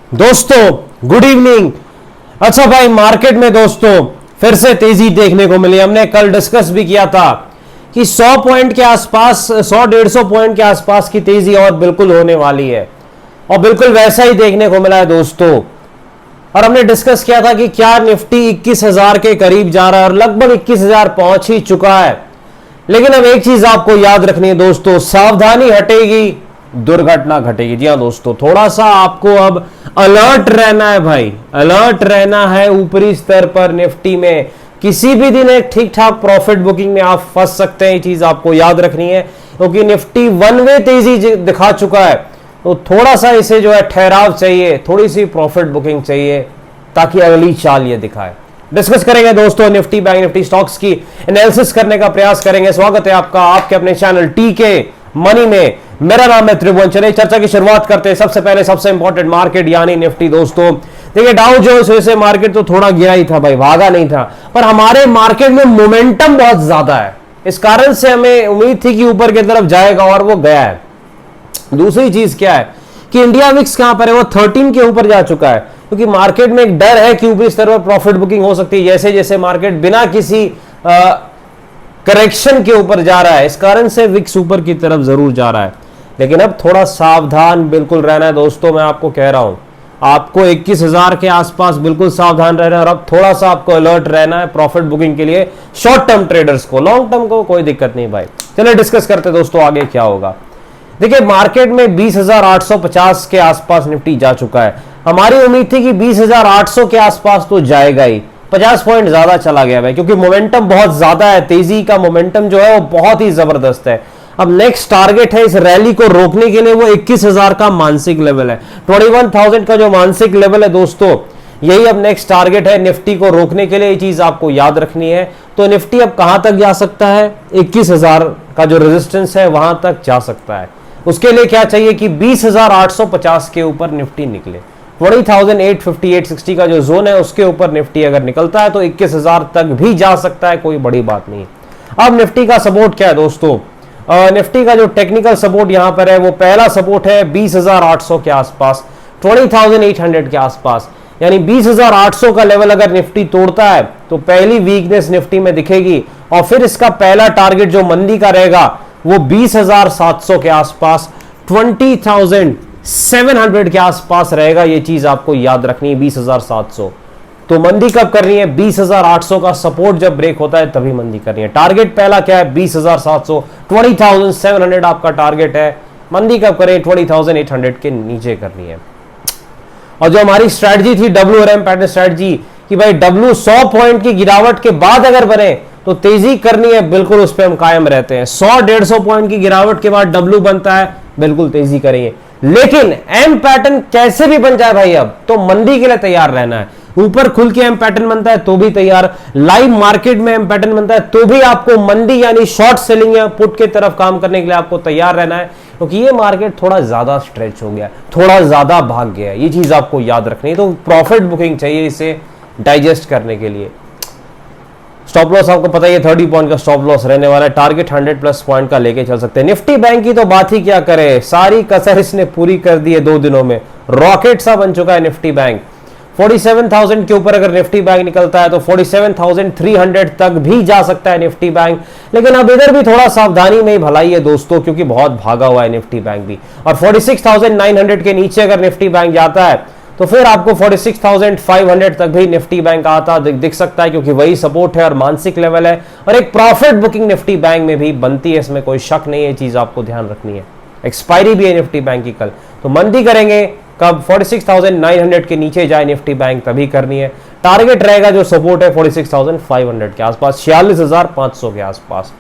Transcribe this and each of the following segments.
दोस्तों good evening. अच्छा भाई, मार्केट में दोस्तों फिर से तेजी देखने को मिली। हमने कल डिस्कस भी किया था कि 100 पॉइंट के आसपास, 100-150 पॉइंट के आसपास की तेजी और बिल्कुल होने वाली है, और बिल्कुल वैसा ही देखने को मिला है दोस्तों। और हमने डिस्कस किया था कि क्या निफ्टी 21,000 के करीब जा रहा है, और लगभग 21,000 पहुंच ही चुका है। लेकिन अब एक चीज आपको याद रखनी है दोस्तों, सावधानी हटेगी दुर्घटना घटेगी। जी हाँ दोस्तों, थोड़ा सा आपको अब अलर्ट रहना है भाई, अलर्ट रहना है। ऊपरी स्तर पर निफ्टी में किसी भी दिन एक ठीक ठाक प्रॉफिट बुकिंग में आप फंस सकते हैं, ये चीज आपको याद रखनी है, क्योंकि निफ्टी वन वे तेजी दिखा चुका है। तो थोड़ा सा इसे जो है ठहराव चाहिए, थोड़ी सी प्रॉफिट बुकिंग चाहिए, ताकि अगली चाल ये दिखाए। डिस्कस करेंगे दोस्तों निफ्टी बैंक निफ्टी स्टॉक्स की एनालिसिस करने का प्रयास करेंगे। स्वागत है आपका आपके अपने चैनल टीके मनी में। मेरा नाम है त्रिभुवन। चलिए चर्चा की शुरुआत करते हैं। सबसे पहले सबसे इंपॉर्टेंट मार्केट यानी निफ्टी दोस्तों। देखिए डाउ जोन्स से मार्केट तो थोड़ा गिरा ही था भाई, भागा नहीं था, पर हमारे मार्केट में मोमेंटम बहुत ज्यादा है। इस कारण से हमें उम्मीद थी कि ऊपर की तरफ जाएगा, और वो गया है। दूसरी चीज क्या है कि इंडिया विक्स कहां पर है, वो 13 के ऊपर जा चुका है, क्योंकि मार्केट में एक डर है कि ऊपरी स्तर पर प्रॉफिट बुकिंग हो सकती है, जैसे जैसे मार्केट बिना किसी करेक्शन के ऊपर जा रहा है। इस कारण से विक्स ऊपर की तरफ जरूर जा रहा है, लेकिन अब थोड़ा सावधान बिल्कुल रहना है दोस्तों। मैं आपको कह रहा हूं, आपको 21,000 के आसपास बिल्कुल सावधान रहना है, और अब थोड़ा सा आपको अलर्ट रहना है प्रॉफिट बुकिंग के लिए। शॉर्ट टर्म ट्रेडर्स को, लॉन्ग टर्म को कोई दिक्कत नहीं भाई। चलिए डिस्कस करते दोस्तों आगे क्या होगा। देखिए मार्केट में 20,850 के आसपास निफ्टी जा चुका है। हमारी उम्मीद थी कि 20,800 के आसपास तो जाएगा ही, 50 पॉइंट ज्यादा चला गया भाई, क्योंकि मोमेंटम बहुत ज्यादा है। तेजी का मोमेंटम जो है वो बहुत ही जबरदस्त है। अब नेक्स्ट टारगेट है इस रैली को रोकने के लिए, वो 21,000 का मानसिक लेवल है। 21,000 का जो मानसिक लेवल है दोस्तों, यही अब नेक्स्ट टारगेट है निफ्टी को रोकने के लिए। ये चीज आपको याद रखनी है। तो निफ्टी अब कहां तक जा सकता है, 21,000 का जो रेजिस्टेंस है वहां तक जा सकता है। उसके लिए क्या चाहिए कि 20,850 के ऊपर निफ्टी निकले। 20,850 860 का जो जोन है उसके ऊपर निफ्टी अगर निकलता है तो 21,000 तक भी जा सकता है, कोई बड़ी बात नहीं। अब निफ्टी का सपोर्ट क्या है दोस्तों, निफ्टी का जो टेक्निकल सपोर्ट यहां पर है, वो पहला सपोर्ट है 20,800 के आसपास, 20,800 के आसपास। यानी 20,800 का लेवल अगर निफ्टी तोड़ता है तो पहली वीकनेस निफ्टी में दिखेगी, और फिर इसका पहला टारगेट जो मंदी का रहेगा वो 20,700 के आसपास, 20,700 के आसपास रहेगा। ये चीज आपको याद रखनी है, 20,700। तो मंदी कब करनी है, 20,800 का सपोर्ट जब ब्रेक होता है तभी मंदी करनी है। टारगेट पहला क्या है, 20,700, 20,700 आपका टारगेट है। मंदी कब करें, 20,800 के नीचे करनी है। और जो हमारी स्ट्रेटजी थी WRM पैटर्न स्ट्रेटजी कि भाई W 100 पॉइंट की गिरावट के बाद अगर बने तो तेजी करनी है, बिल्कुल उस पर हम कायम रहते हैं। 100-150 पॉइंट की गिरावट के बाद W बनता है, बिल्कुल तेजी करेंगे। लेकिन M पैटर्न कैसे भी बन जाए भाई, अब तो मंदी के लिए तैयार रहना है। ऊपर खुल के M पैटर्न बनता है तो भी तैयार, लाइव मार्केट में M पैटर्न बनता है तो भी आपको मंदी यानी शॉर्ट सेलिंग या पुट की तरफ काम करने के लिए आपको तैयार रहना है, क्योंकि ये मार्केट थोड़ा ज्यादा स्ट्रेच हो गया, थोड़ा ज्यादा भाग गया है। ये चीज आपको याद रखनी है। तो प्रॉफिट बुकिंग चाहिए इसे डाइजेस्ट करने के लिए। स्टॉप लॉस आपको पता है 30 पॉइंट का स्टॉप लॉस रहने वाला है। टारगेट 100+ पॉइंट का लेके चल सकते हैं। निफ्टी बैंक की तो बात ही क्या करे, सारी कसर इसने पूरी कर दी है 2 दिनों में। रॉकेट सा बन चुका है निफ्टी बैंक। 47,000 के ऊपर अगर निफ्टी बैंक निकलता है तो 47,300 तक भी जा सकता है निफ्टी बैंक। लेकिन अब इधर भी थोड़ा सावधानी में ही भलाई है दोस्तों, क्योंकि बहुत भागा हुआ है निफ्टी बैंक भी। और 46,900 के नीचे अगर निफ्टी बैंक जाता है तो फिर आपको 46,500 तक भी निफ्टी बैंक आता दिख सकता है, क्योंकि वही सपोर्ट है और मानसिक लेवल है। और एक प्रॉफिट बुकिंग निफ्टी बैंक में भी बनती है, इसमें कोई शक नहीं है। चीज आपको ध्यान रखनी है। एक्सपायरी भी है निफ्टी बैंक की कल, तो मंदी करेंगे कब, 46,900 के नीचे जाए निफ्टी बैंक तभी करनी है। टारगेट रहेगा जो सपोर्ट है 46,500 के आसपास, 46,500 के आसपास।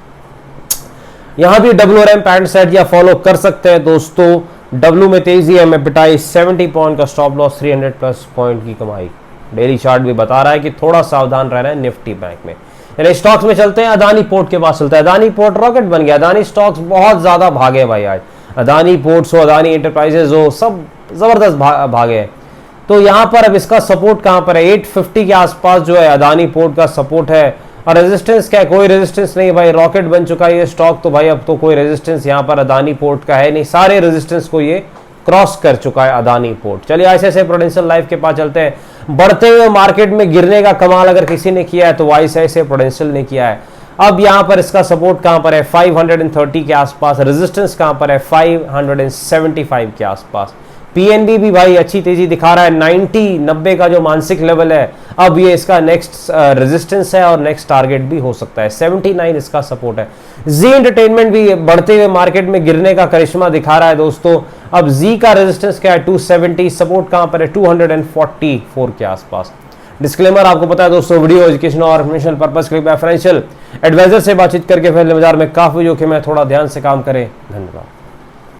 यहां भी WRM पैटर्न स्ट्रेटजी फॉलो कर सकते हैं दोस्तों। W में तेजी है, में पिटाई, 70 पॉइंट का स्टॉप लॉस, 300+ पॉइंट की कमाई। डेली चार्ट भी बता रहा है कि थोड़ा सावधान रहना है निफ्टी बैंक में। यानी स्टॉक्स में चलते हैं, अदानी पोर्ट के पास चलता है। अदानी पोर्ट रॉकेट बन गया। अदानी स्टॉक्स बहुत ज्यादा भागे भाई आज। अदानी पोर्ट्स हो, अदानी एंटरप्राइजेज हो, सब जबरदस्त भागे। तो यहां पर अब इसका सपोर्ट कहां पर है, 850 के आसपास जो है अदानी पोर्ट का सपोर्ट है। और रेजिस्टेंस क्या है, कोई रेजिस्टेंस नहीं भाई, रॉकेट बन चुका है ये स्टॉक। तो भाई अब तो कोई रेजिस्टेंस यहां पर अदानी पोर्ट का है नहीं, सारे रेजिस्टेंस को ये क्रॉस कर चुका है अदानी पोर्ट। चलिए ICICI प्रूडेंशियल लाइफ के पास चलते हैं। बढ़ते हुए मार्केट में गिरने का कमाल अगर किसी ने किया है तो ICICI प्रूडेंशियल ने किया है। अब यहां पर इसका सपोर्ट कहां पर है 530 के आसपास, रेजिस्टेंस कहां पर है 575 के आसपास। PNB भी भाई अच्छी तेजी दिखा रहा है, 90 का जो मानसिक लेवल है अब ये इसका नेक्स्ट रेजिस्टेंस है और नेक्स्ट टारगेट भी हो सकता है। 79 इसका सपोर्ट है। जी एंटरटेनमेंट भी बढ़ते हुए मार्केट में गिरने का करिश्मा दिखा रहा है दोस्तों। अब जी का रेजिस्टेंस क्या है 270, सपोर्ट कहां पर है 244 के आसपास। डिस्क्लेमर आपको पता है दोस्तों, वीडियो एजुकेशन और इन्फॉर्मेशनल पर्पस के लिए फाइनेंशियल एडवाइजर से बातचीत करके पहले बाजार में काफी जोखिम है, थोड़ा ध्यान से काम करें। धन्यवाद।